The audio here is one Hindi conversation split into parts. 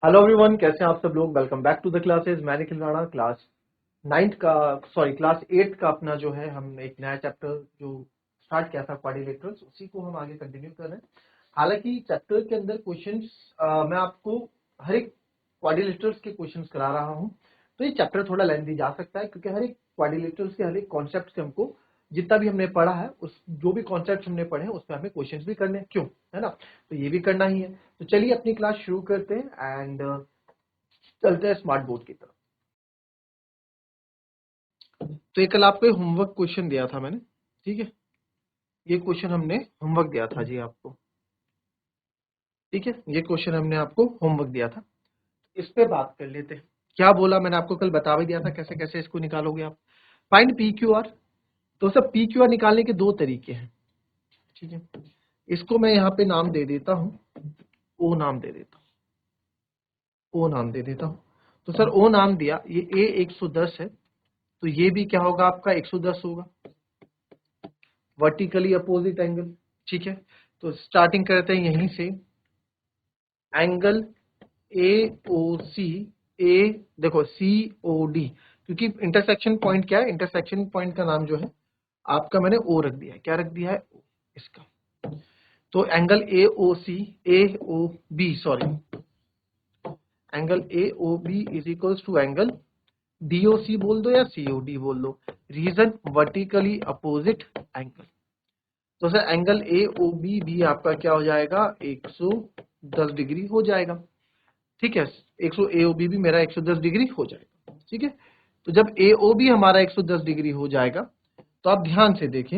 हेलो एवरीवन, कैसे हैं आप सब लोग। Welcome back to the classes. मैं निखिल राणा। क्लास 9th का क्लास 8th का अपना जो है, हम एक नया चैप्टर जो स्टार्ट किया था क्वाड्रिलेटरल्स, उसी को हम आगे कंटिन्यू कर रहे हैं। हालांकि चैप्टर के अंदर क्वेश्चंस मैं आपको हर एक क्वाड्रिलेटरल्स के क्वेश्चंस करा रहा हूं, तो ये चैप्टर थोड़ा लेंथी जा सकता है, क्योंकि हर एक क्वाड्रिलेटरल्स के हर एक कॉन्सेप्ट से हमको जितना भी हमने पढ़ा है, उस जो भी कॉन्सेप्ट हमने पढ़े हैं उस पर हमें क्वेश्चंस भी करने हैं, क्यों, है ना। तो ये भी करना ही है। तो चलिए अपनी क्लास शुरू करते हैं एंड चलते हैं स्मार्ट बोर्ड की तरफ। तो ये कल आपको होमवर्क क्वेश्चन दिया था मैंने, ठीक है। ये क्वेश्चन हमने होमवर्क दिया था जी आपको, ठीक है। ये क्वेश्चन हमने आपको होमवर्क दिया था, इस पे बात कर लेते हैं। क्या बोला मैंने आपको कल, बता भी दिया था कैसे कैसे इसको निकालोगे आप। Find P Q R. तो सब पी क्यू आर निकालने के दो तरीके हैं, ठीक है। इसको मैं यहाँ पे नाम दे देता हूँ, ओ नाम दे देता हूँ, ओ नाम दे देता हूँ। तो सर ओ नाम दिया, ये ए 110 है, तो ये भी क्या होगा आपका 110 होगा, वर्टिकली अपोजिट एंगल, ठीक है। तो स्टार्टिंग करते हैं यहीं से। एंगल ए ओ सी, ए देखो सी ओ डी, क्योंकि इंटरसेक्शन पॉइंट क्या है, इंटरसेक्शन पॉइंट का नाम जो है आपका मैंने ओ रख दिया है। क्या रख दिया है, O, इसका। तो angle A O C, A O B sorry, angle A O B is equals to angle D O C बोल दो या सी ओ डी बोल दो, रीजन वर्टिकली अपोजिट एंगल। तो sir angle A O B भी आपका क्या हो जाएगा, 110 डिग्री हो जाएगा, ठीक है। 100 ए ओ बी भी मेरा 110 डिग्री हो जाएगा, ठीक है। तो जब ए ओ बी हमारा 110 डिग्री हो जाएगा, तो आप ध्यान से देखें,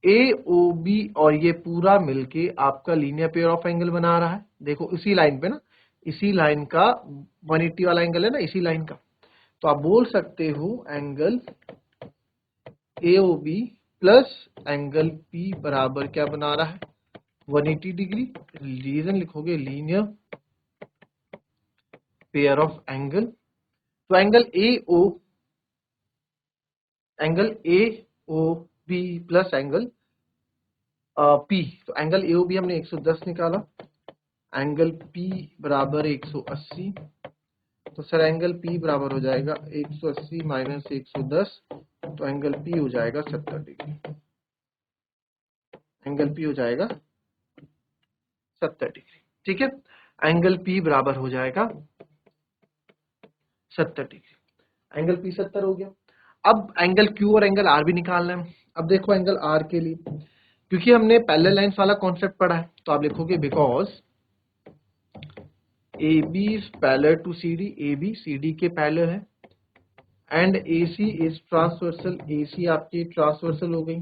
ए ओ बी और ये पूरा मिलके आपका लीनियर पेयर ऑफ एंगल बना रहा है। देखो इसी लाइन पे ना, इसी लाइन का 180 वाला एंगल है ना, इसी लाइन का। तो आप बोल सकते हो angle A O B plus angle P बराबर क्या बना रहा है, 180 डिग्री। रीजन लिखोगे लीनियर पेयर ऑफ एंगल। तो angle A O B plus angle P, तो एंगल ए ओ बी हमने 110 निकाला, एंगल पी बराबर 180। तो सर एंगल पी बराबर हो जाएगा 180 माइनस 110, तो एंगल पी हो जाएगा 70 डिग्री। एंगल पी हो जाएगा 70 डिग्री, ठीक है। एंगल पी बराबर हो जाएगा 70 डिग्री। एंगल पी 70 हो गया। अब एंगल क्यू और एंगल आर भी निकालना है। अब देखो एंगल आर के लिए, क्योंकि हमने पैरेलल लाइंस वाला कॉन्सेप्ट पढ़ा है, तो आप लिखोगे because A B is parallel to C D, A B C D के पैरेलल है, and A C is transversal, A C आपकी ट्रांसवर्सल हो गई,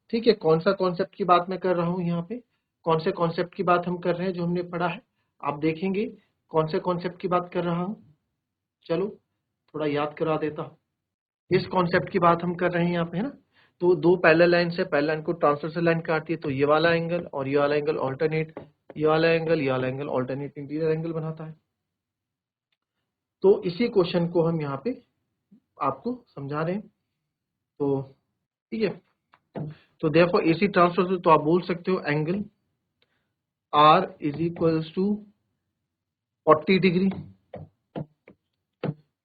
ठीक है। कौन सा कॉन्सेप्ट की बात मैं कर रहा हूं यहाँ पे, कौन से कॉन्सेप्ट की बात हम कर रहे हैं जो हमने पढ़ा है, आप देखेंगे कौन से कॉन्सेप्ट की बात कर रहा हूं। चलो थोड़ा याद करा देता हूं। इस कॉन्सेप्ट की बात हम कर रहे हैं यहाँ पे, है ना। तो दो पैरेलल लाइन से, पैरेलल लाइन को ट्रांसवर्सल लाइन काटती है, तो ये वाला एंगल और ये वाला एंगल ऑल्टरनेट, ये वाला एंगल ऑल्टरनेट इंटीरियर एंगल बनाता है। तो इसी क्वेश्चन को हम यहाँ पे आपको समझा रहे हैं, तो ठीक है। तो देयरफॉर एसी ट्रांसवर्सल, तो आप बोल सकते हो angle R is equals to 40 degree,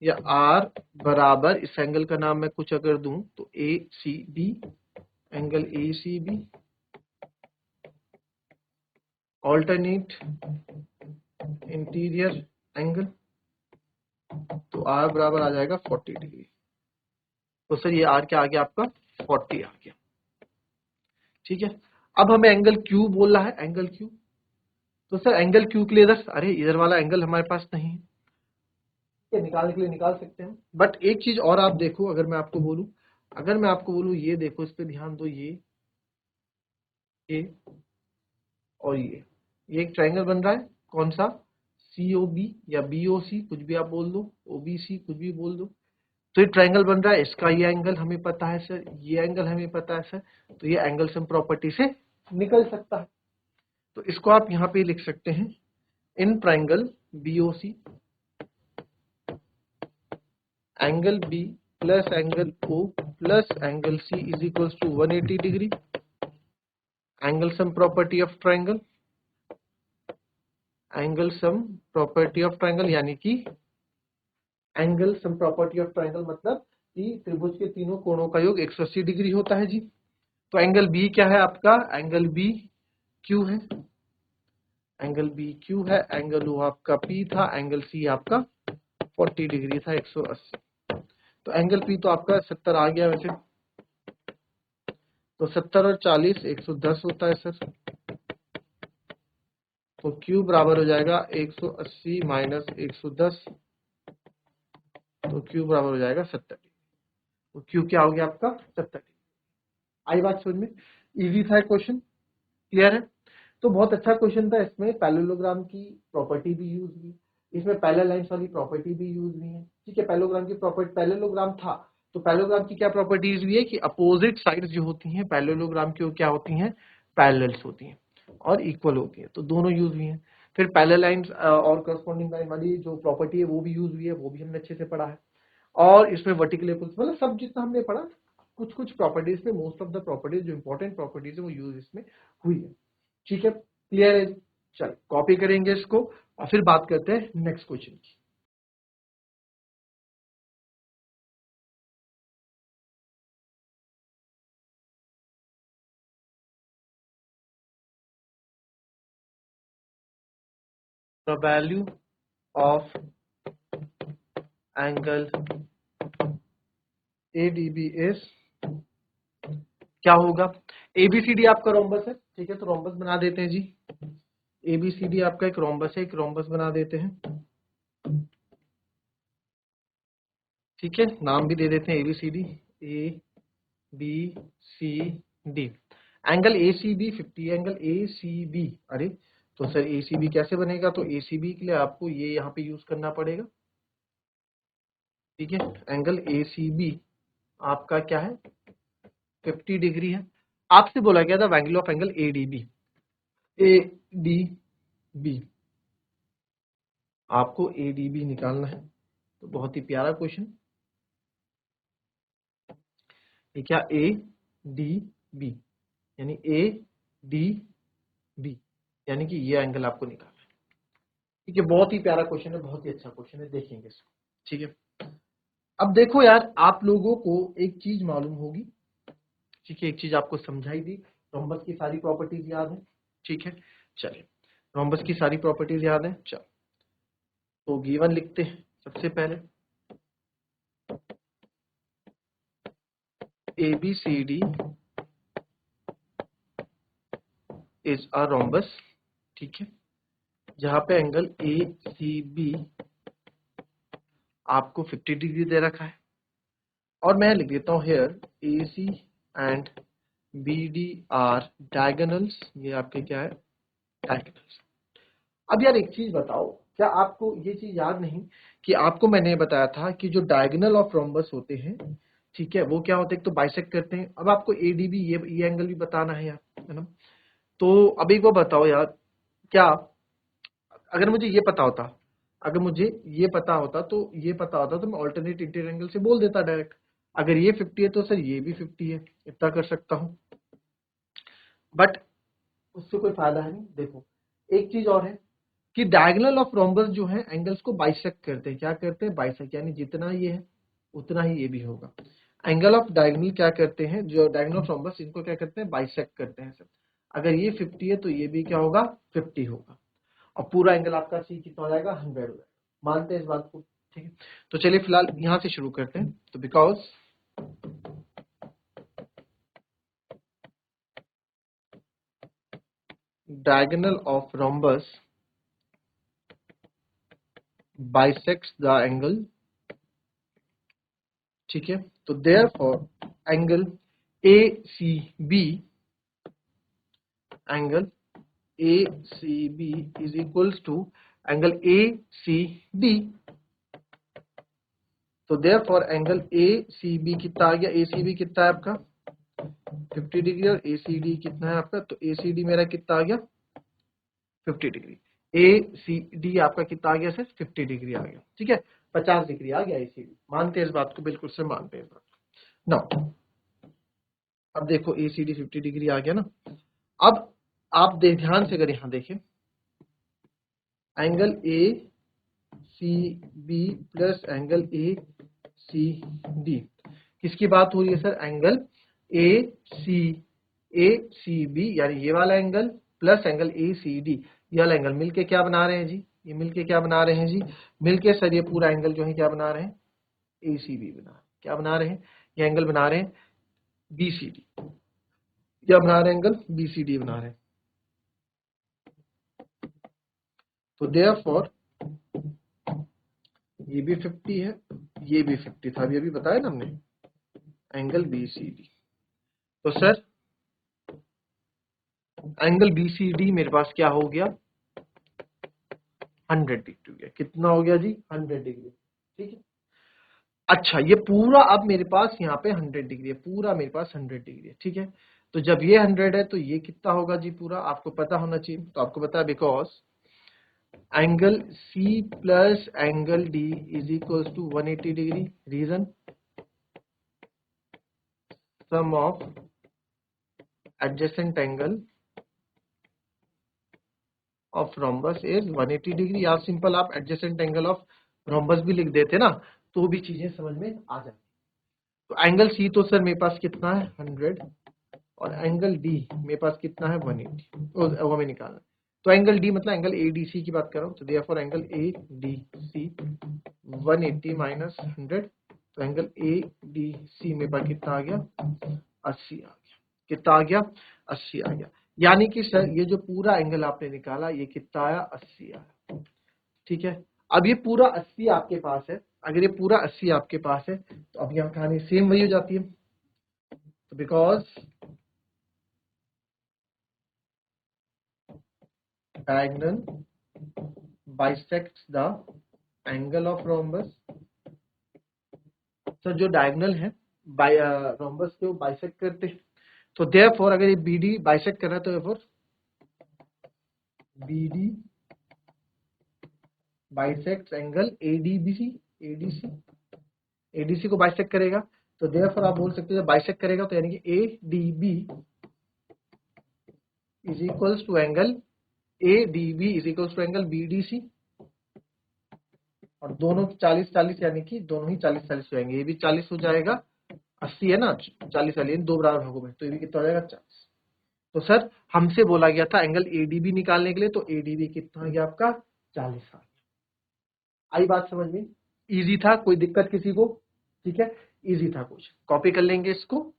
या आर बराबर, इस एंगल का नाम मैं कुछ अगर दूं तो A C B, angle A C B alternate interior angle, तो आर बराबर आ जाएगा 40 डिग्री। तो सर ये आर क्या आ गया आपका, 40 आ गया, ठीक है। अब हमें एंगल क्यू बोल रहा है, एंगल क्यू। तो सर एंगल क्यू के लिए इधर, अरे इधर वाला एंगल हमारे पास नहीं है, निकालने के लिए निकाल सकते हैं, बट एक चीज और आप देखो, अगर मैं आपको बोलूं, ये देखो, इस पे ध्यान दो, ये और ये एक ट्रायंगल बन रहा है, कौन सा, सी ओ बी या बी ओ सी, कुछ भी आप बोल दो, ओ बी सी कुछ भी बोल दो। तो ये ट्रायंगल बन रहा है, इसका ये एंगल हमें पता है सर, ये एंगल हमें पता है सर, तो ये एंगल सम प्रॉपर्टी से निकल सकता है। तो इसको आप यहाँ पे लिख सकते हैं, in triangle B O C, angle B plus angle O plus angle C is equals to 180 degree, angle sum property of triangle, angle sum property of triangle, यानी कि angle sum property of triangle मतलब कि त्रिभुज के तीनों कोणों का योग 180 डिग्री होता है जी। तो एंगल बी क्या है आपका, एंगल बी क्यू है, एंगल बी क्यू है, एंगल ओ आपका पी था, एंगल सी आपका 40 डिग्री था 180। तो एंगल पी तो आपका 70 आ गया वैसे, तो 70 और 40 110 होता है सर। तो क्यू बराबर हो जाएगा 180 माइनस 110, तो क्यू बराबर हो जाएगा 70 डिग्री। तो क्यू क्या हो गया आपका 70 डिग्री। आई बात समझ में, इजी था क्वेश्चन, क्लियर है। तो बहुत अच्छा क्वेश्चन था, इसमें पैरेललोग्राम की प्रॉपर्टी भी यूज हुई, इसमें पैरेलल लाइंस वाली प्रॉपर्टी भी यूज हुई है, ठीक है। पैरेललोग्राम की प्रॉपर्टी, पैरेललोग्राम था तो पैरेललोग्राम की क्या प्रॉपर्टीज हुई है कि अपोजिट साइड्स जो होती हैं पैरेललोग्राम की वो क्या होती हैं, पैरेलल्स होती हैं और इक्वल होती है, तो दोनों यूज हुई हैं। फिर पैरेलल लाइंस और करस्पॉन्डिंग लाइन वाली जो प्रॉपर्टी है वो भी यूज हुई है, वो भी हमने अच्छे से पढ़ा है। और इसमें वर्टिकल एपल्स मतलब सब जितना हमने पढ़ा, कुछ कुछ प्रॉपर्टीज में, मोस्ट ऑफ द प्रॉपर्टीज जो इंपॉर्टेंट प्रॉपर्टीज है वो यूज इसमें हुई है, ठीक है, क्लियर है। चल कॉपी करेंगे इसको और फिर बात करते हैं नेक्स्ट क्वेश्चन की। The value of angle ADB is, क्या होगा, एबीसीडी आपका रोम्बस है, ठीक है, तो रोम्बस बना देते हैं जी। एबीसीडी आपका एक रोम्बस है, एक रोम्बस बना देते हैं, ठीक है, नाम भी दे देते हैं ABCD, A B C D. Angle A C B 50, angle A C B, अरे तो सर ए सी बी कैसे बनेगा, तो ए सी बी के लिए आपको ये यहाँ पे यूज करना पड़ेगा, ठीक है। एंगल ए सी बी आपका क्या है 50 डिग्री है। आपसे बोला गया था angle of angle A D B, A D B आपको ए डी बी निकालना है। तो बहुत ही प्यारा क्वेश्चन, ये क्या ए डी बी, यानी ए डी बी, यानी कि ये एंगल आपको निकालना है, ठीक है। बहुत ही प्यारा क्वेश्चन है, बहुत ही अच्छा क्वेश्चन है, देखेंगे इसको, ठीक है। अब देखो यार, आप लोगों को एक चीज मालूम होगी, ठीक है, एक चीज आपको समझाई दी, रोम्बस की सारी प्रॉपर्टीज याद है, ठीक है। चलिए रोम्बस की सारी प्रॉपर्टीज याद है, चल तो गिवन लिखते हैं सबसे पहले, A B C D is a rhombus, ठीक है, जहां पे एंगल ए सी बी आपको 50 डिग्री दे रखा है, और मैं लिख देता हूं here A C and B D are diagonals, ये आपके क्या है डायगोनल्स। अब यार एक चीज बताओ, क्या आपको ये चीज याद नहीं कि आपको मैंने बताया था कि जो डायगोनल ऑफ रोम्बस होते हैं, ठीक है, वो क्या होते हैं, एक तो बाइसेक्ट करते हैं। अब आपको एडीबी ये एंगल भी बताना है यार, है ना। तो अब एक बार बताओ यार, क्या अगर मुझे ये पता होता, अगर मुझे ये पता होता तो ये पता होता तो मैं ऑल्टरनेट इंटीरियर एंगल से बोल देता डायरेक्ट, अगर ये 50 है तो सर ये भी 50 है, इतना कर सकता हूँ। बट उससे कोई फायदा है नहीं। देखो एक चीज और है कि डायगोनल ऑफ रोम्बस जो है एंगल्स को बाइसेक्ट करते हैं, क्या करते हैं बाइसेक्ट, यानी जितना ये है उतना ही ये भी होगा। एंगल ऑफ डायगोनल क्या करते हैं, जो डायगोनल ऑफ रोम्बस इनको क्या करते हैं बाइसेक्ट करते हैं सर। अगर ये 50 है तो ये भी क्या होगा 50 होगा, और पूरा एंगल आपका सी कितना हो जाएगा 100 हो जाएगा। मानते हैं इस बात को, ठीक है। तो चलिए फिलहाल यहां से शुरू करते हैं। तो because diagonal of rhombus bisects the angle, ठीक है, तो therefore angle A C B, angle A C B is equals to angle A C D. तो therefore angle A C B कितना आ गया, ए सी बी कितना है आपका 50 डिग्री, और ए सी डी कितना है आपका, तो ए सी डी मेरा कितना आ गया 50 डिग्री, ए सी डी आपका कितना आ गया सर 50 डिग्री आ गया, ठीक है, 50 डिग्री आ गया ए सी डी। मानते हैं इस बात को, बिल्कुल से मानते हैं इस बात को। नाउ अब देखो ए सी डी 50 डिग्री आ गया ना। अब आप ध्यान से अगर यहां देखें, angle A C B plus angle A C D. किसकी बात हो रही है sir? Angle A C B यानी ये वाला angle plus angle A C D, ये वाला एंगल मिलके क्या बना रहे हैं जी? ये मिलके क्या बना रहे हैं जी? मिलके सर ये पूरा एंगल जो है क्या बना रहे हैं? ए सी बी क्या बना रहे हैं? ये एंगल बना रहे हैं बी सी डी। क्या बना रहे हैं? एंगल बी सी डी बना रहे हैं। तो देयरफॉर ये भी 50 है, ये भी 50 था, अभी बताया ना हमने, एंगल बी सी डी। तो sir angle B C D मेरे पास क्या हो गया? 100 डिग्री हो गया। कितना हो गया जी? 100 डिग्री। ठीक है। अच्छा, ये पूरा अब मेरे पास यहाँ पे 100 डिग्री है, पूरा मेरे पास 100 डिग्री है। ठीक है। तो जब ये 100 है तो ये कितना होगा जी? पूरा आपको पता होना चाहिए। तो आपको पता है because angle C plus angle D is equal to 180 degree. Reason sum of adjacent angle of rhombus is 180 degree. या सिंपल आप एडजेसेंट एंगल ऑफ रोम्बस भी लिख देते ना तो भी चीजें समझ में आ जाती। तो एंगल सी तो सर मेरे पास कितना है? 100 और एंगल डी मेरे पास कितना है? 180। वो हमें निकालना है। तो एंगल डी मतलब एंगल एडीसी की बात कर रहा हूँ। तो देयरफॉर एंगल एडीसी 180 माइनस 100, तो एंगल एडीसी मेरे पास कितना आ गया? 80 आ गया। कितना आ गया? 80 आ गया। यानी कि सर ये जो पूरा एंगल आपने निकाला ये कितना आया? 80 आया। ठीक है। अब ये पूरा 80 आपके पास है, अगर ये पूरा 80 आपके पास है तो अब यहाँ कहानी सेम वही हो जाती है। तो because diagonal bisects the angle of rhombus। Sir जो डायगोनल है रोम्बस के वो बाइसेक्ट करते हैं। तो देयरफॉर अगर ये बीडी बाइसेक्ट कर रहा है तो therefore BD bisects angle ADBC. ADC को बाइसेक्ट करेगा। तो देयरफॉर आप बोल सकते हो जब बाइसेक्ट करेगा तो यानी कि ADB is equals to angle ADB is equals to angle BDC. और दोनों 40-40 यानी कि दोनों ही 40-40 हो जाएंगे। ये भी 40 हो जाएगा, 80 है ना, 40 वाली दो बराबर भागों में, तो ये भी कितना हो जाएगा? 40। तो सर हमसे बोला गया था एंगल एडीबी निकालने के लिए, तो एडीबी कितना हो गया आपका? 40 आ गया। आई बात समझ में? इजी था, कोई दिक्कत किसी को? ठीक है, इजी था। कुछ कॉपी कर लेंगे इसको।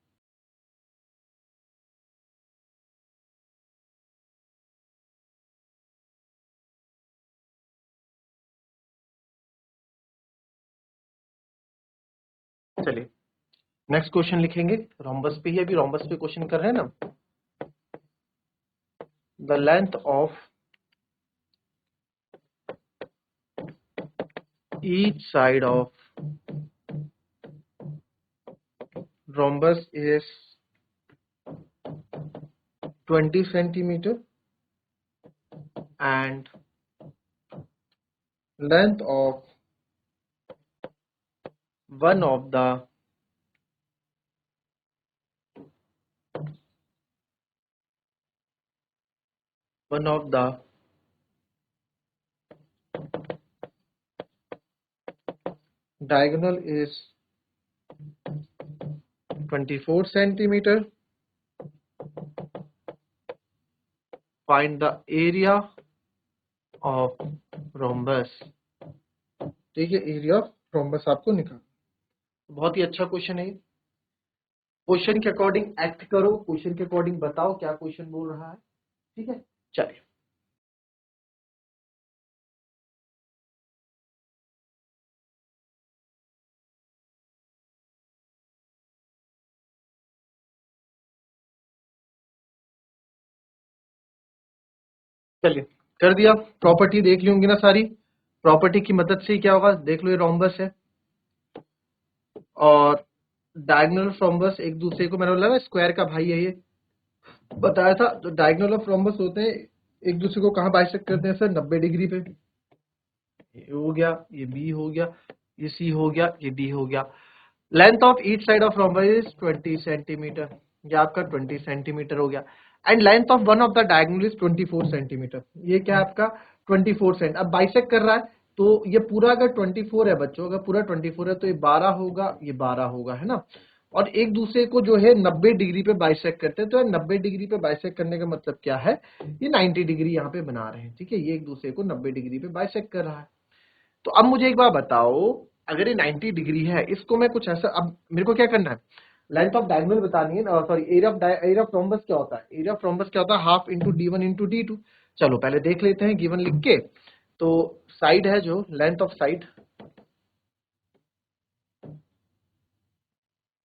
चलिए नेक्स्ट क्वेश्चन लिखेंगे। रोम्बस पे ही, अभी रोम्बस पे क्वेश्चन कर रहे हैं ना। The length of each side of rhombus is 20 centimeter and length of one of the diagonal is 24 centimeter. Find the area of rhombus। ठीक है, एरिया ऑफ रोम्बस आपको निकाल। बहुत ही अच्छा क्वेश्चन है। क्वेश्चन के अकॉर्डिंग एक्ट करो, क्वेश्चन के अकॉर्डिंग बताओ क्या क्वेश्चन बोल रहा है। ठीक है, चलिए चलिए कर दिया। प्रॉपर्टी देख ली होंगी ना सारी। प्रॉपर्टी की मदद से क्या होगा देख लो। ये रोम्बस है और डायगोनल ऑफ रोम्बस एक दूसरे को, मैंने बोला स्क्वायर का भाई है, ये बताया था। तो डायगोनल ऑफ रोम्बस होते हैं एक दूसरे को कहाँ बाइसेक्ट करते हैं सर? 90 डिग्री पे। ये हो गया, ये बी हो गया, ये सी हो गया, ये डी हो गया। Length of each side of rhombus is 20 centimetre. ये आपका 20 सेंटीमीटर हो गया। And length of one of the diagonal is 24 centimetre. ये क्या है आपका 24 सेंट। अब बाइसेक्ट कर रहा है तो ये पूरा अगर 24 है बच्चों, अगर पूरा 24 है तो ये 12 होगा, ये 12 होगा, है ना। और एक दूसरे को जो है 90 डिग्री पे बाइसेक्ट करते हैं, तो 90 डिग्री पे बाइसेक्ट करने का मतलब क्या है, ये 90 डिग्री यहाँ पे बना रहे हैं, ठीक है। ये एक दूसरे को 90 डिग्री पे बाइसेक्ट कर रहा है। तो अब मुझे एक बार बताओ, अगर ये 90 डिग्री है, इसको मैं कुछ ऐसा, अब मेरे को क्या करना है, लेंथ ऑफ डायगोनल बतानी है, सॉरी एरिया ऑफ रोम्बस क्या होता है, एरिया ऑफ रोम्बस क्या होता है, half into D1 into D2। चलो पहले देख लेते हैं गिवन लिख के। तो साइड है जो लेंथ ऑफ साइड,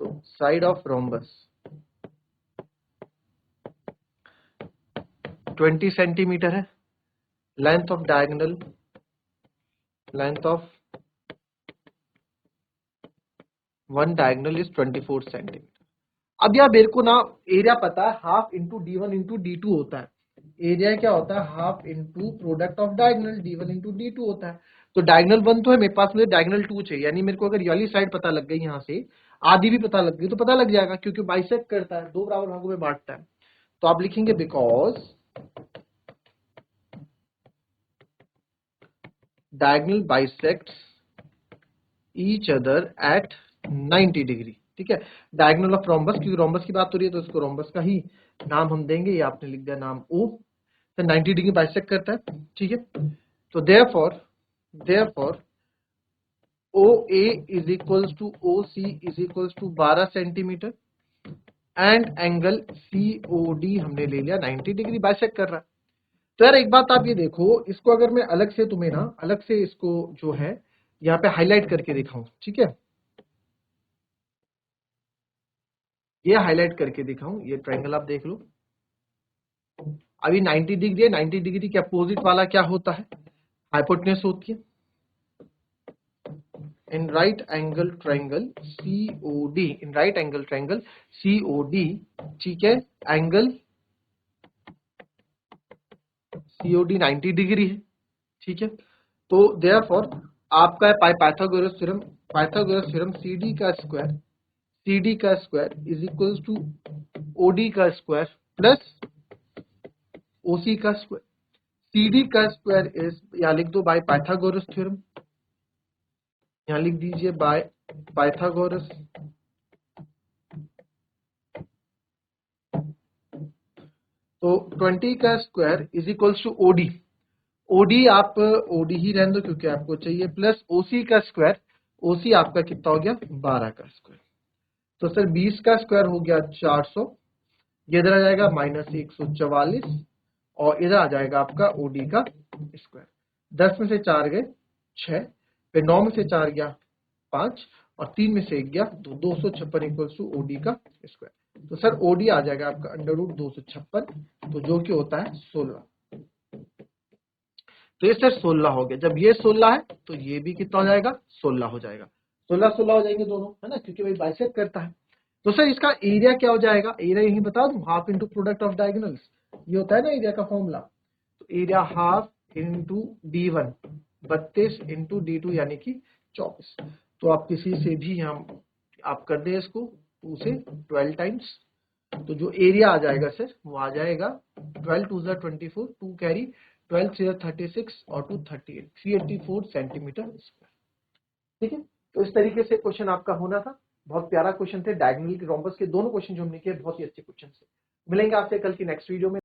तो साइड ऑफ रोम्बस 20 सेंटीमीटर है। Length of diagonal, length of one diagonal is 24 centimetre. अब यार मेरे को ना एरिया पता है, half into D1 into D2 होता है। एरिया क्या होता है, half into product of diagonal D1 into D2 होता है। तो डायगोनल 1 तो है मेरे पास, मुझे डायगोनल 2 चाहिए, यानी मेरे को अगर ये वाली साइड पता लग गई, यहाँ से आधी भी पता लग गई तो पता लग जाएगा, क्योंकि बाइसेक्ट करता है, दो बराबर भागों में बांटता है। तो आप लिखेंगे because diagonal bisects each other at 90 degree, ठीक है। डायगोनल ऑफ रोम्बस, क्योंकि रोम्बस की बात हो रही है तो इसको रोम्बस का ही नाम हम देंगे, ये आपने लिख दिया नाम O। तो 90 डिग्री बाइसेक्ट करता है, ठीक है। तो therefore OA is equals to OC is equals to 12 centimetre and angle COD हमने ले लिया 90 डिग्री बाइसेक्ट कर रहा है। तो यार एक बात आप ये देखो, इसको अगर मैं अलग से तुम्हें ना, अलग से इसको जो है यहाँ पे हाईलाइट करके दिखाऊं, ठीक है, ये हाईलाइट करके दिखाऊं, ये ट्रायंगल आप देख लो। अभी 90 डिग्री है, 90 डिग्री के अपोजिट वाला क्या होता है, हाइपोटेन्यूज होती है। In right angle triangle COD, in right angle triangle COD, ठीक है, एंगल COD 90 डिग्री है, ठीक है। तो देयरफॉर आपका है Pythagoras theorem, Pythagoras theorem CD का square is equals to OD का स्क्वायर प्लस OC का स्क्वायर। CD का स्क्वायर इज, यहाँ लिख दो बाय पाइथागोरस थ्योरम, यहाँ लिख दीजिए बाय पाइथागोरस। तो 20 का square is equals to OD, OD आप OD ही रहने दो क्योंकि आपको चाहिए, प्लस OC का स्क्वायर, OC आपका कितना हो गया 12 का स्क्वायर। तो सर 20 का स्क्वायर हो गया 400, ये इधर आ जाएगा -144, और इधर आ जाएगा आपका OD का स्क्वायर। 10 में से 4 गए 6, फिर 9 में से 4 गया 5, और 3 में से 1 गया 2, 256 इक्वल्स टू OD का स्क्वायर। तो सर OD आ जाएगा आपका √256, तो जो कि होता है 16। तो ये सर 16 हो गया। जब ये 16 है तो ये भी कितना हो जाएगा 16 हो जाएगा, 16 हो जाएंगे दोनों, है ना, क्योंकि भाई बाइसेक्ट करता है। तो सर इसका एरिया क्या हो जाएगा, एरिया यही बता दूं, half into product of diagonals, ये होता है ना एरिया का फॉर्मूला। तो area half into D1, 32 into D2 यानी कि 24। तो आप किसी से भी हम आप कर दें इसको 2 से 12 टाइम्स, तो जो एरिया आ जाएगा सर वो आ जाएगा 12 2 24, 2 कैरी 12 3 36 और 2 38, 384 सेंटीमीटर स्क्वायर, ठीक है। तो इस तरीके से क्वेश्चन आपका होना था। बहुत प्यारा क्वेश्चन थे, डायगोनल के रोम्बस के दोनों क्वेश्चन जो हमने किए बहुत ही अच्छे क्वेश्चन थे। मिलेंगे आपसे कल की नेक्स्ट वीडियो में।